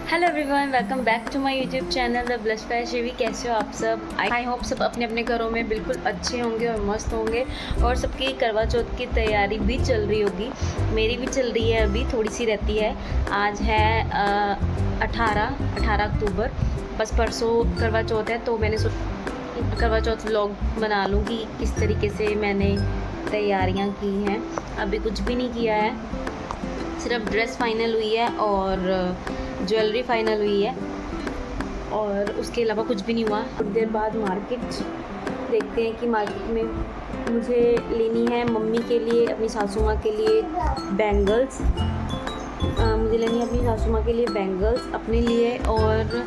Hello everyone, welcome back to my YouTube channel the blush by Shivi. कैसे हो आप सब? आई होप सब अपने अपने घरों में बिल्कुल अच्छे होंगे और मस्त होंगे और सबकी करवा चौथ की तैयारी भी चल रही होगी। मेरी भी चल रही है, अभी थोड़ी सी रहती है। आज है 18 अक्टूबर, बस परसों करवा चौथ है, तो मैंने करवा चौथ व्लॉग बना लूँ कि किस तरीके से मैंने तैयारियाँ की हैं। अभी कुछ भी नहीं किया है, सिर्फ ड्रेस फाइनल हुई है और ज्वेलरी फाइनल हुई है और उसके अलावा कुछ भी नहीं हुआ। कुछ देर बाद मार्केट देखते हैं कि मार्केट में मुझे लेनी है मम्मी के लिए, अपनी सासू माँ के लिए बैंगल्स। मुझे लेनी है अपनी सासू माँ के लिए बैंगल्स, अपने लिए, और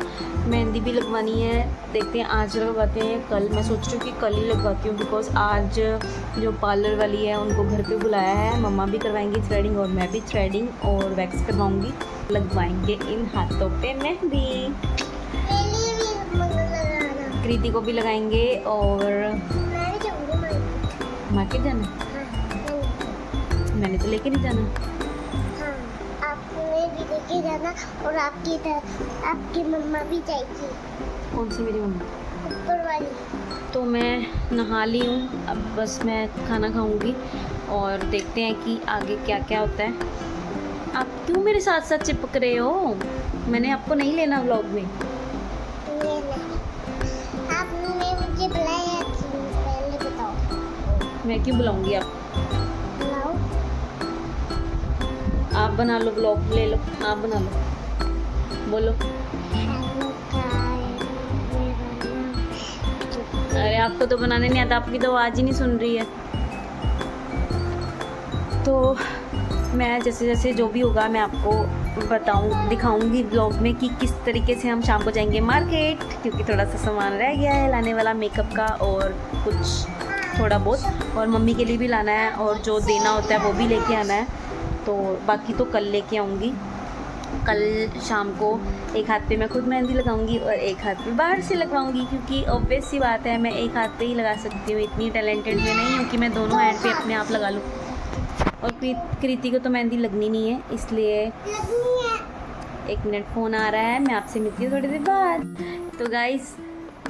मेहंदी भी लगवानी है। देखते हैं आज लगवाते हैं कल। मैं सोच रही हूँ कि कल ही लगवाती हूँ, बिकॉज़ आज जो पार्लर वाली है उनको घर पे बुलाया है। मम्मा भी करवाएंगी थ्रेडिंग और मैं भी थ्रेडिंग और वैक्स करवाऊँगी। लगवाएंगे इन हाथों पे मेहंदी। कृति को भी लगाएंगे। और मार्केट जाना? मैंने तो लेके नहीं जाना। आपने भी लेके जाना और आपकी मम्मा भी जाएगी। कौन सी मेरी मम्मा? ऊपर वाली। तो मैं नहा ली हूँ, अब बस मैं खाना खाऊंगी और देखते हैं कि आगे क्या क्या होता है। आप क्यों मेरे साथ साथ चिपक रहे हो? मैंने आपको नहीं लेना व्लॉग में। आपने मुझे बुलाया क्यों? पहले बताओ। मैं क्यों बुलाऊंगी? आप बुलाओ। आप बना लो व्लॉग, ले लो, आप बना लो, बोलो। अरे आपको तो बनाने नहीं आता, आपकी तो आवाज़ ही नहीं सुन रही है। तो मैं जैसे जैसे जो भी होगा मैं आपको दिखाऊंगी ब्लॉग में कि किस तरीके से हम शाम को जाएंगे मार्केट, क्योंकि थोड़ा सा सामान रह गया है लाने वाला, मेकअप का और कुछ थोड़ा बहुत, और मम्मी के लिए भी लाना है और जो देना होता है वो भी लेके आना है। तो बाकी तो कल लेके आऊँगी। कल शाम को एक हाथ पे मैं खुद मेहंदी लगाऊंगी और एक हाथ पे बाहर से लगवाऊंगी, क्योंकि ऑब्वियस सी बात है मैं एक हाथ पे ही लगा सकती हूँ। इतनी टैलेंटेड मैं नहीं हूँ कि मैं दोनों हैंड पे अपने आप लगा लूँ। और कृति को तो मेहंदी लगनी नहीं है, इसलिए एक मिनट फ़ोन आ रहा है, मैं आपसे मिलती हूँ थोड़ी देर बाद। तो गाइस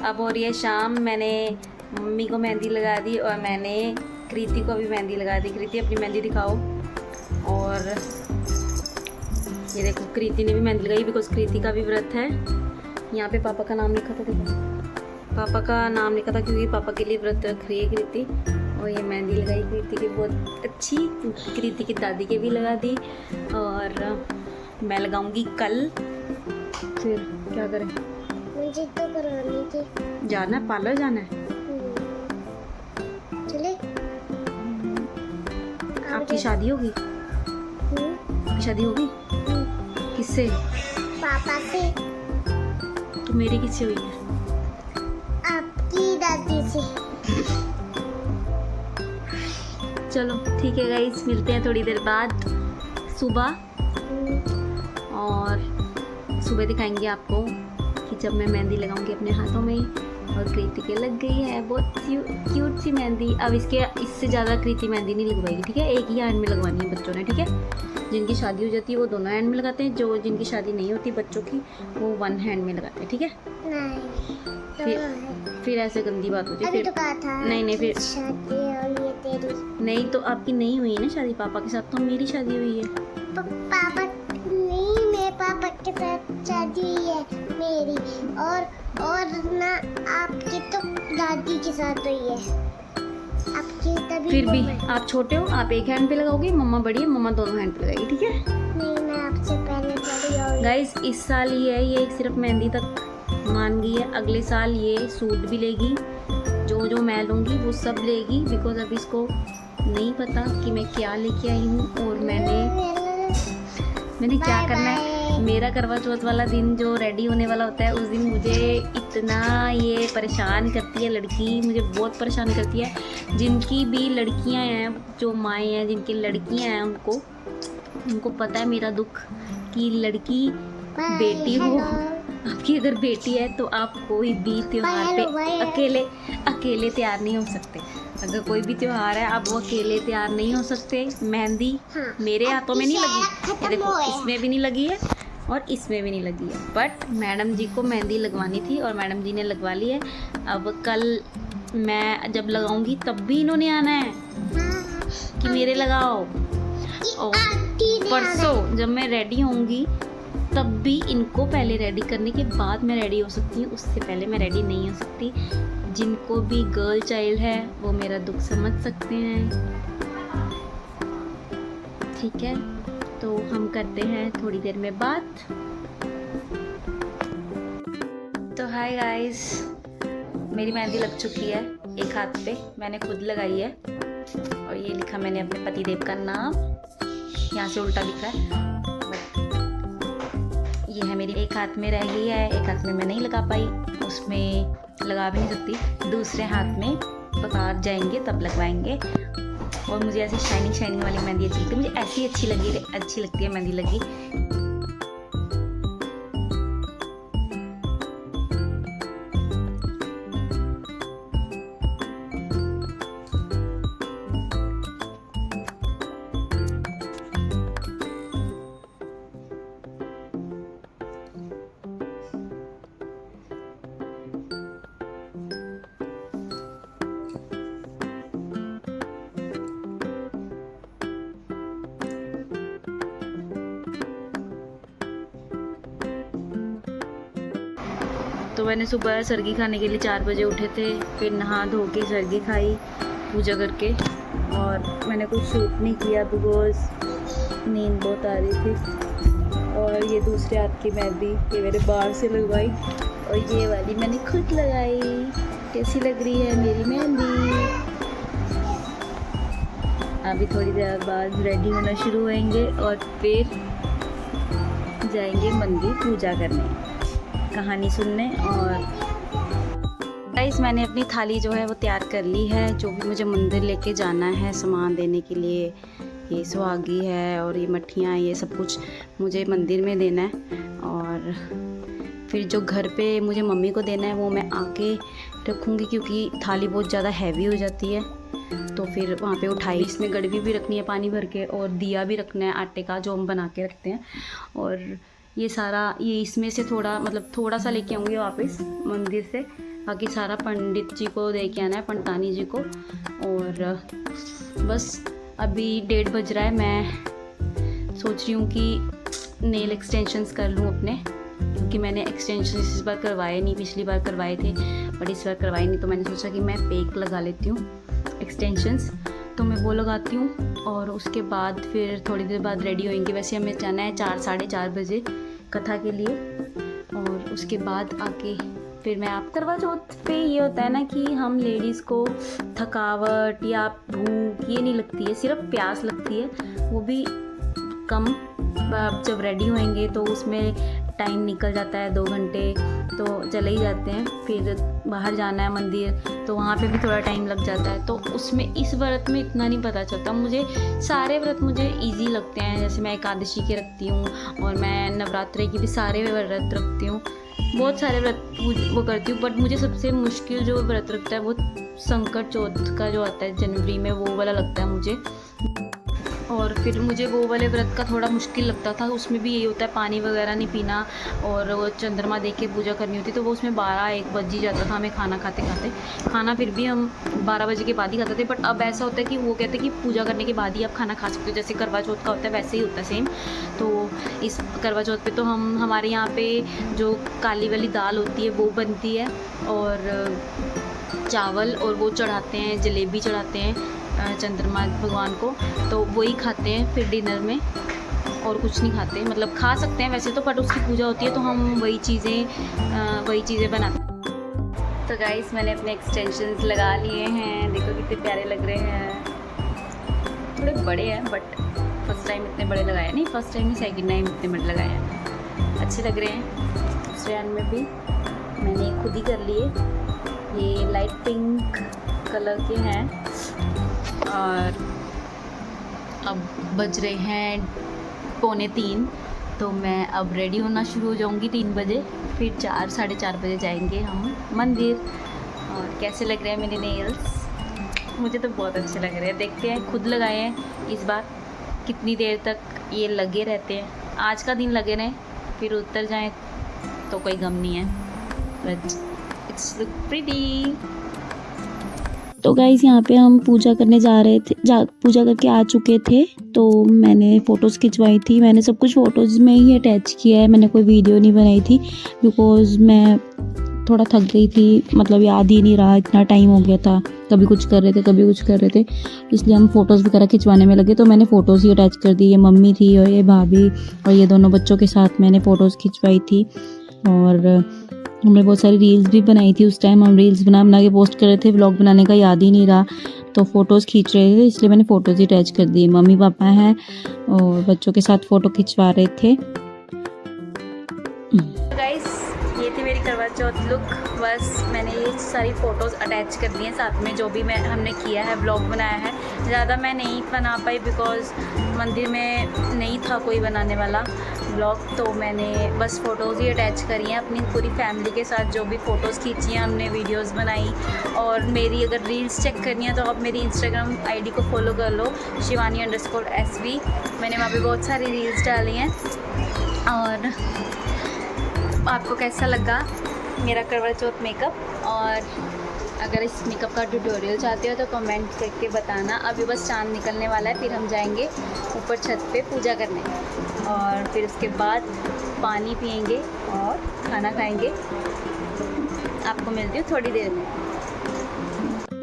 अब हो रही है शाम। मैंने मम्मी को मेहंदी लगा दी और मैंने कृति को भी मेहंदी लगा दी। कृति अपनी मेहंदी दिखाओ। और ये देखो कृति ने भी मेहंदी लगाई, बिकॉज कृति का भी व्रत है। यहाँ पे पापा का नाम लिखा था, देखो पापा का नाम लिखा था, क्योंकि पापा के लिए व्रत रख रही है कृति। और ये मेहंदी लगाई कृति की बहुत अच्छी, कृति की दादी के भी लगा दी और मैं लगाऊंगी कल। फिर क्या करें? मुझे तो करवानी थी। जाना है, पार्लर जाना है। चले? आपकी शादी होगी? आपकी शादी होगी? किससे? पापा से। तो मेरी किससे हुई है? आपकी दादी से। चलो ठीक है गाइस, मिलते हैं थोड़ी देर बाद सुबह, और सुबह दिखाएंगे आपको कि जब मैं मेहंदी लगाऊंगी अपने हाथों में। और कृति के लग गई है बहुत क्यूट सी मेहंदी। अब इससे ज़्यादा कृति मेहंदी नहीं लगवाएगी, ठीक है? एक ही हैंड में लगवानी है बच्चों ने, ठीक है? जिनकी शादी हो जाती है वो दोनों हैंड में लगाते हैं, जो जिनकी शादी नहीं होती बच्चों की वो वन हैंड में लगाते हैं, ठीक है? फिर ऐसे गंदी बात होती है। फिर नहीं फिर शादी होनी है तेरी। नहीं, तो आपकी नहीं हुई है ना शादी, पापा के साथ तो मेरी शादी हुई है। पापा नहीं, मेरे पापा के साथ शादी हुई है मेरी, और ना आपकी तो दादी के साथ हुई है। आपकी तभी फिर भी आप छोटे हो, आप एक हैंड पे लगाओगे, मम्मा बड़ी है, मम्मा दोनों हैंड पे लगाएगी, ठीक है? नहीं, मैं आपसे पहले बड़ी हो। गाइस इस साल ये सिर्फ मेहंदी तक मान गई है। अगले साल ये सूट भी लेगी, जो मैं लूँगी वो सब लेगी, बिकॉज अभी इसको नहीं पता कि मैं क्या लेके आई हूँ और मैंने क्या करना है। मेरा करवा चौथ वाला दिन जो रेडी होने वाला होता है, उस दिन मुझे इतना ये परेशान करती है लड़की, मुझे बहुत परेशान करती है। जिनकी भी लड़कियां हैं, जो माएँ हैं जिनकी लड़कियां हैं, उनको पता है मेरा दुख कि लड़की बेटी हो। आपकी अगर बेटी है तो आप कोई भी त्योहार पे अकेले तैयार नहीं हो सकते। अगर कोई भी त्योहार है आप वो अकेले तैयार नहीं हो सकते। मेहंदी मेरे हाथों में नहीं लगी, ये देखो इसमें भी नहीं लगी है और इसमें भी नहीं लगी है। बट मैडम जी को मेहंदी लगवानी थी और मैडम जी ने लगवा ली है। अब कल मैं जब लगाऊंगी तब भी इन्होंने आना है कि मेरे लगाओ, और परसों जब मैं रेडी होंगी तब भी इनको पहले रेडी करने के बाद मैं रेडी हो सकती हूँ, उससे पहले मैं रेडी नहीं हो सकती। जिनको भी गर्ल चाइल्ड है वो मेरा दुख समझ सकते हैं, ठीक है। तो हम करते हैं थोड़ी देर में बात। तो हाय गाइस, मेरी मेहंदी लग चुकी है एक हाथ पे, मैंने खुद लगाई है और ये लिखा मैंने अपने पतिदेव का नाम, यहाँ से उल्टा दिख रहा है। ये है मेरी एक हाथ में रह गई है, एक हाथ में मैं नहीं लगा पाई, उसमें लगा भी नहीं सकती। दूसरे हाथ में बाजार जाएंगे तब लगवाएंगे। और मुझे ऐसी शाइनिंग शाइनिंग वाली मेहंदी अच्छी लगती है, मुझे ऐसी अच्छी लगती है मेहंदी लगी। तो मैंने सुबह सरगी खाने के लिए 4 बजे उठे थे, फिर नहा धो के सरगी खाई पूजा करके, और मैंने कुछ शूट नहीं किया बिकॉज नींद बहुत आ रही थी। और ये दूसरे हाथ की मेहंदी ये मेरे बाहर से लगवाई, और ये वाली मैंने खुद लगाई। कैसी लग रही है मेरी मेहंदी? अभी थोड़ी देर बाद रेडी होना शुरू होएंगे और फिर जाएंगे मंदिर पूजा करने, कहानी सुनने। और गाइस मैंने अपनी थाली जो है वो तैयार कर ली है, जो भी मुझे मंदिर लेके जाना है सामान देने के लिए। ये सुहागी है और ये मट्ठियाँ, ये सब कुछ मुझे मंदिर में देना है। और फिर जो घर पे मुझे मम्मी को देना है वो मैं आके रखूँगी, क्योंकि थाली बहुत ज़्यादा हैवी हो जाती है। तो फिर वहाँ पे उठाई, इसमें गड़वी भी रखनी है पानी भर के, और दिया भी रखना है आटे का जो हम बना के रखते हैं। और ये सारा ये इसमें से थोड़ा सा लेके आऊँगी वापस मंदिर से, बाकी सारा पंडित जी को दे के आना है, पंडितानी जी को। और बस अभी 1:30 बज रहा है, मैं सोच रही हूँ कि नेल एक्सटेंशंस कर लूँ अपने, क्योंकि मैंने एक्सटेंशंस इस बार करवाए नहीं, पिछली बार करवाए थे बट इस बार करवाए नहीं। तो मैंने सोचा कि मैं पेक लगा लेती हूँ एक्सटेंशंस, तो मैं वो लगाती हूँ। और उसके बाद फिर थोड़ी देर बाद रेडी होएंगे। वैसे हमें जाना है 4 साढ़े 4 बजे कथा के लिए, और उसके बाद आके फिर मैं आप करवा चौथ पे ये होता है ना कि हम लेडीज़ को थकावट या भूख ये नहीं लगती है, सिर्फ प्यास लगती है, वो भी कम। जब रेडी होएंगे तो उसमें टाइम निकल जाता है, 2 घंटे तो चले ही जाते हैं। फिर बाहर जाना है मंदिर, तो वहाँ पे भी थोड़ा टाइम लग जाता है। तो उसमें इस व्रत में इतना नहीं पता चलता। मुझे सारे व्रत मुझे इजी लगते हैं, जैसे मैं एकादशी के रखती हूँ और मैं नवरात्रि की भी सारे व्रत रखती हूँ, बहुत सारे व्रत वो करती हूँ। बट मुझे सबसे मुश्किल जो व्रत लगता है वो संकट चौथ का जो आता है जनवरी में, वो वाला लगता है मुझे। और फिर मुझे वो वाले व्रत का थोड़ा मुश्किल लगता था, उसमें भी यही होता है पानी वगैरह नहीं पीना और वो चंद्रमा देख के पूजा करनी होती, तो वो उसमें 12-1 बज ही जाता था हमें खाना खाते खाते। खाना फिर भी हम 12 बजे के बाद ही खाते थे, बट अब ऐसा होता है कि वो कहते हैं कि पूजा करने के बाद ही आप खाना खा सकते हो, जैसे करवा चौथ का होता है वैसे ही होता है सेम। तो इस करवा चौथ पे तो हमारे यहाँ पे जो काली वाली दाल होती है वो बनती है, और चावल, और वो चढ़ाते हैं, जलेबी चढ़ाते हैं चंद्रमा भगवान को, तो वही खाते हैं फिर डिनर में, और कुछ नहीं खाते। मतलब खा सकते हैं वैसे तो, बट उसकी पूजा होती है तो हम वही चीज़ें बनाते हैं। तो गाइस मैंने अपने एक्सटेंशंस लगा लिए हैं, देखो कितने प्यारे लग रहे हैं। थोड़े बड़े हैं बट फर्स्ट टाइम इतने बड़े लगाए नहीं, फर्स्ट टाइम ही सेकंड टाइम इतने बड़े लगाए हैं, अच्छे लग रहे हैं। दूसरे हैंड में भी मैंने खुद ही कर लिए, ये लाइट पिंक कलर के हैं। और अब बज रहे हैं 2:45, तो मैं अब रेडी होना शुरू हो जाऊंगी 3 बजे, फिर 4 साढ़े 4 बजे जाएंगे हम मंदिर। और कैसे लग रहे हैं मेरे नेल्स? मुझे तो बहुत अच्छे लग रहे हैं, देखते हैं, खुद लगाए हैं इस बार, कितनी देर तक ये लगे रहते हैं। आज का दिन लगे रहे, फिर उतर जाए तो कोई गम नहीं है, बट इट्स लुक प्रीटी। तो गाइस यहाँ पे हम पूजा करने जा रहे थे, पूजा करके आ चुके थे। तो मैंने फ़ोटोज़ खिंचवाई थी, मैंने सब कुछ फ़ोटोज़ में ही अटैच किया है, मैंने कोई वीडियो नहीं बनाई थी बिकॉज़ मैं थोड़ा थक गई थी, मतलब याद ही नहीं रहा, इतना टाइम हो गया था, कभी कुछ कर रहे थे कभी कुछ कर रहे थे, इसलिए हम फ़ोटोज़ वगैरह खिंचवाने में लगे। तो मैंने फ़ोटोज़ ही अटैच कर दी, ये मम्मी थी और ये भाभी और ये दोनों बच्चों के साथ मैंने फ़ोटोज़ खिंचवाई थी। और हमने बहुत सारी रील्स भी बनाई थी, उस टाइम हम रील्स बना के पोस्ट कर रहे थे, व्लॉग बनाने का याद ही नहीं रहा, तो फ़ोटोज़ खींच रहे थे इसलिए मैंने फ़ोटोज़ ही अटैच कर दी। मम्मी पापा हैं और बच्चों के साथ फ़ोटो खिंचवा रहे थे। गाइस ये थी मेरी करवा चौथ लुक, बस मैंने ये सारी फ़ोटोज़ अटैच कर दी हैं साथ में, जो भी हमने किया है, व्लॉग बनाया है। ज़्यादा मैं नहीं बना पाई बिकॉज़ मंदिर में नहीं था कोई बनाने वाला व्लॉग, तो मैंने बस फ़ोटोज़ ही अटैच करी हैं अपनी पूरी फैमिली के साथ, जो भी फ़ोटोज़ खींची हैं हमने, वीडियोज़ बनाई। और मेरी अगर रील्स चेक करनी है तो आप मेरी इंस्टाग्राम आईडी को फॉलो कर लो, शिवानी_SV। मैंने वहाँ पे बहुत सारी रील्स डाली हैं। और आपको कैसा लगा मेरा करवा चौथ मेकअप, और अगर इस मेकअप का ट्यूटोरियल चाहते हो तो कमेंट करके बताना। अभी बस चांद निकलने वाला है, फिर हम जाएंगे ऊपर छत पे पूजा करने, और फिर उसके बाद पानी पियेंगे और खाना खाएंगे। आपको मिलती हूँ थोड़ी देर में।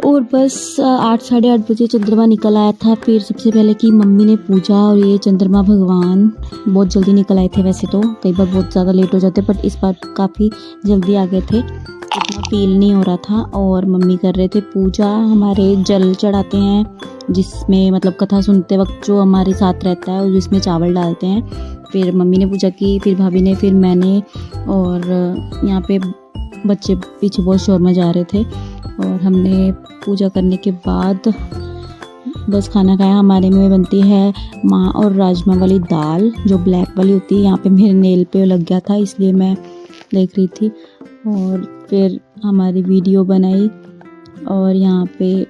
और बस 8 साढ़े 8 बजे चंद्रमा निकल आया था। फिर सबसे पहले की मम्मी ने पूजा, और ये चंद्रमा भगवान बहुत जल्दी निकल आए थे, वैसे तो कई बार बहुत ज़्यादा लेट हो जाते बट इस बार काफ़ी जल्दी आ गए थे, इतना फील नहीं हो रहा था। और मम्मी कर रहे थे पूजा, हमारे जल चढ़ाते हैं जिसमें मतलब कथा सुनते वक्त जो हमारे साथ रहता है और जिसमें चावल डालते हैं। फिर मम्मी ने पूजा की, फिर भाभी ने, फिर मैंने, और यहाँ पे बच्चे पीछे बहुत शोर मचा रहे थे। और हमने पूजा करने के बाद बस खाना खाया। हमारे में बनती है माँ और राजमा वाली दाल जो ब्लैक वाली होती है। यहाँ पे मेरे नेल पे लग गया था इसलिए मैं देख रही थी। और फिर हमारी वीडियो बनाई, और यहाँ पे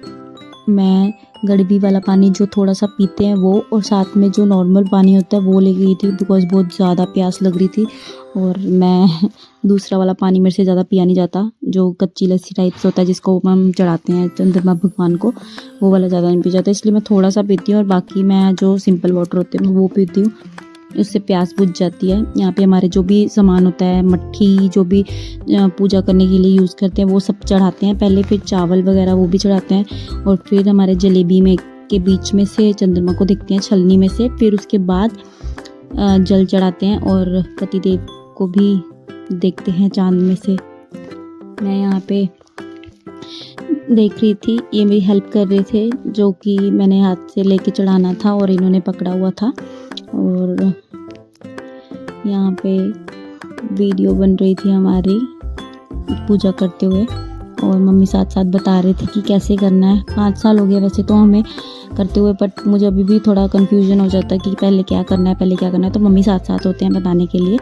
मैं गड़बी वाला पानी जो थोड़ा सा पीते हैं वो, और साथ में जो नॉर्मल पानी होता है वो ले गई थी बिकॉज़ बहुत ज़्यादा प्यास लग रही थी। और मैं दूसरा वाला पानी मेरे से ज़्यादा पिया नहीं जाता, जो कच्ची लस्सी टाइप से होता है जिसको हम चढ़ाते हैं चंद्रमा भगवान को, वो वाला ज़्यादा नहीं पी जाता, इसलिए मैं थोड़ा सा पीती हूँ। और बाकी मैं जो सिंपल वाटर होते हैं वो पीती हूँ, उससे प्यास बुझ जाती है। यहाँ पे हमारे जो भी सामान होता है, मट्ठी जो भी पूजा करने के लिए यूज़ करते हैं वो सब चढ़ाते हैं पहले, फिर चावल वगैरह वो भी चढ़ाते हैं। और फिर हमारे जलेबी में के बीच में से चंद्रमा को देखते हैं छलनी में से, फिर उसके बाद जल चढ़ाते हैं और पतिदेव को भी देखते हैं चांद में से। मैं यहाँ पे देख रही थी, ये मेरी हेल्प कर रहे थे, जो कि मैंने हाथ से लेके चढ़ाना था और इन्होंने पकड़ा हुआ था। और यहाँ पे वीडियो बन रही थी हमारी पूजा करते हुए, और मम्मी साथ साथ बता रहे थे कि कैसे करना है। 5 साल हो गए वैसे तो हमें करते हुए, बट मुझे अभी भी थोड़ा कन्फ्यूजन हो जाता है कि पहले क्या करना है, तो मम्मी साथ साथ होते हैं बताने के लिए।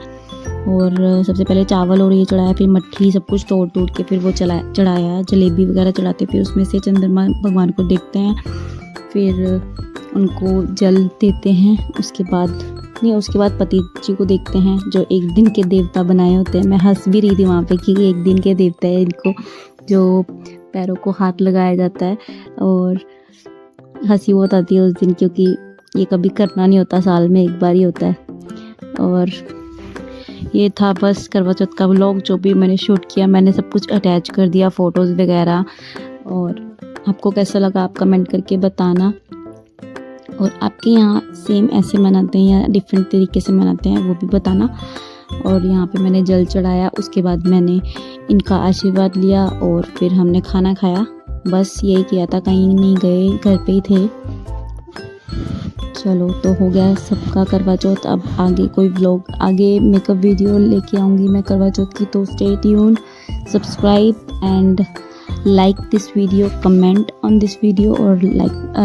और सबसे पहले चावल और ये चढ़ाया, फिर मट्ठी सब कुछ तोड़ के फिर वो चढ़ाया, जलेबी वगैरह चढ़ाते, फिर उसमें से चंद्रमा भगवान को देखते हैं, फिर उनको जल देते हैं। उसके बाद पति जी को देखते हैं जो एक दिन के देवता बनाए होते हैं। मैं हंस भी रही थी वहाँ पे कि एक दिन के देवता है इनको, जो पैरों को हाथ लगाया जाता है, और हंसी बहुत आती है उस दिन क्योंकि ये कभी करना नहीं होता, साल में एक बार ही होता है। और ये था बस करवा चौथ का व्लॉग जो भी मैंने शूट किया, मैंने सब कुछ अटैच कर दिया फ़ोटोज़ वगैरह। और आपको कैसा लगा आप कमेंट करके बताना, और आपके यहाँ सेम ऐसे मनाते हैं या डिफरेंट तरीके से मनाते हैं वो भी बताना। और यहाँ पे मैंने जल चढ़ाया, उसके बाद मैंने इनका आशीर्वाद लिया और फिर हमने खाना खाया, बस यही किया था, कहीं नहीं गए, घर पे ही थे। चलो तो हो गया सबका करवा चौथ। अब आगे कोई व्लॉग, आगे मेकअप वीडियो लेके आऊँगी मैं करवा चौथ की, तो stay tune, subscribe and like this video, comment on this video और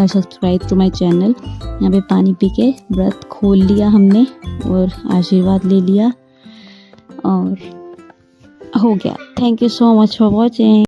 subscribe to my channel। यहाँ पे पानी पी के व्रत खोल लिया हमने और आशीर्वाद ले लिया और हो गया। Thank you so much for watching.